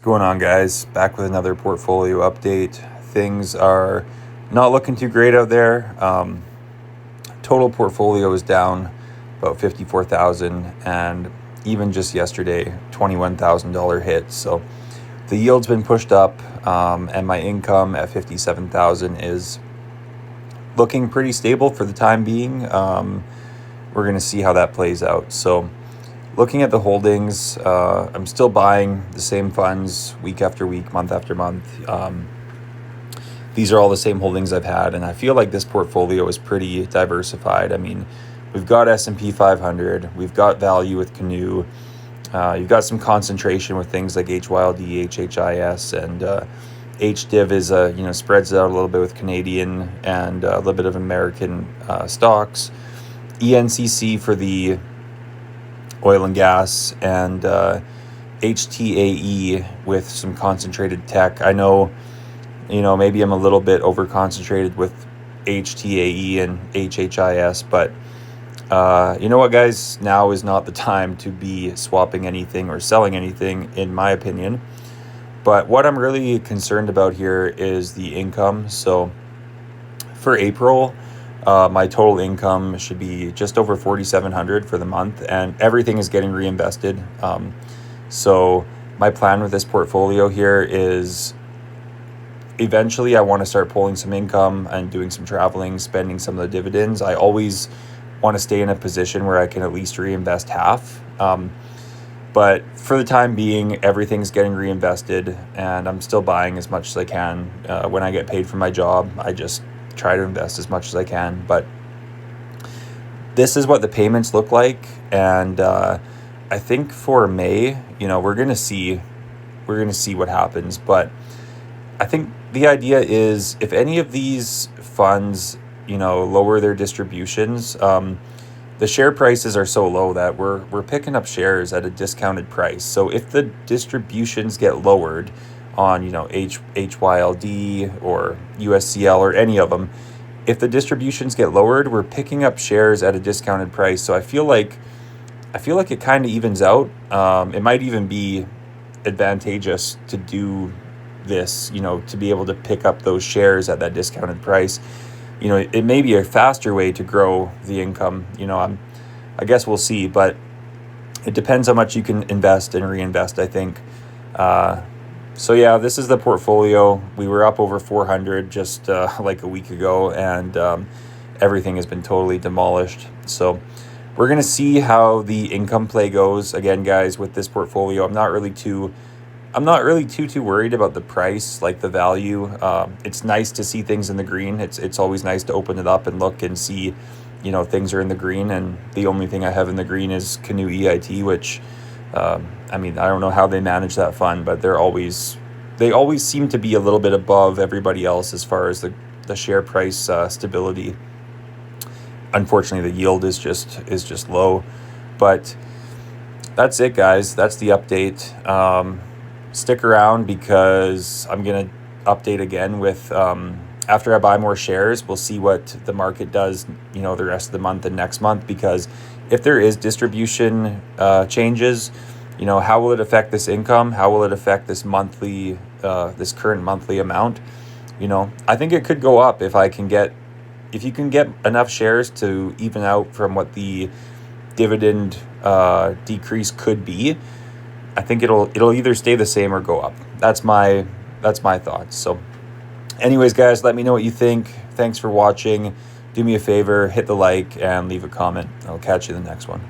Going on, guys? Back with another portfolio update. Things are not looking too great out there. Total portfolio is down about 54,000, and even just yesterday, $21,000 hit. So the yield's been pushed up, and my income at 57,000 is looking pretty stable for the time being. We're going to see how that plays out. So looking at the holdings, I'm still buying the same funds week after week, month after month. These are all the same holdings I've had, and I feel like this portfolio is pretty diversified. I mean, we've got S&P 500, we've got value with Canoe, you've got some concentration with things like HYLD, HHIS, and HDIV is spreads out a little bit with Canadian and a little bit of American stocks. ENCC for the oil and gas, and HTAE with some concentrated tech. I know, maybe I'm a little bit over concentrated with HTAE and HHIS, but you know what, guys? Now is not the time to be swapping anything or selling anything, in my opinion. But what I'm really concerned about here is the income. So for April, my total income should be just over $4,700 for the month, and everything is getting reinvested. So my plan with this portfolio here is eventually I want to start pulling some income and doing some traveling, spending some of the dividends. I always want to stay in a position where I can at least reinvest half. But for the time being, everything's getting reinvested, and I'm still buying as much as I can. When I get paid for my job, I just try to invest as much as I can. But this is what the payments look like, and I think for May, we're gonna see what happens. But I think the idea is, if any of these funds lower their distributions, the share prices are so low that we're picking up shares at a discounted price. So if the distributions get lowered on HYLD or USCL or any of them, if the distributions get lowered, we're picking up shares at a discounted price. So I feel like it kind of evens out. It might even be advantageous to do this, to be able to pick up those shares at that discounted price. It may be a faster way to grow the income. I guess we'll see, but it depends how much you can invest and reinvest, I think. So yeah, this is the portfolio. We were up over 400 just like a week ago, and everything has been totally demolished. So we're going to see how the income play goes. Again, guys, with this portfolio, I'm not really too worried about the price, like the value. It's nice to see things in the green. It's always nice to open it up and look and see, things are in the green. And the only thing I have in the green is Canoe EIT, which, I don't know how they manage that fund, but they always seem to be a little bit above everybody else as far as the share price stability. Unfortunately, the yield is just low. But that's it, guys. That's the update. Stick around, because I'm going to update again with after I buy more shares. We'll see what the market does, the rest of the month and next month, because if there is distribution changes, how will it affect this income? How will it affect this this current monthly amount? I think it could go up if you can get enough shares to even out from what the dividend decrease could be. I think it'll either stay the same or go up. That's my thoughts. So anyways, guys, let me know what you think. Thanks for watching. Do me a favor, hit the like and leave a comment. I'll catch you in the next one.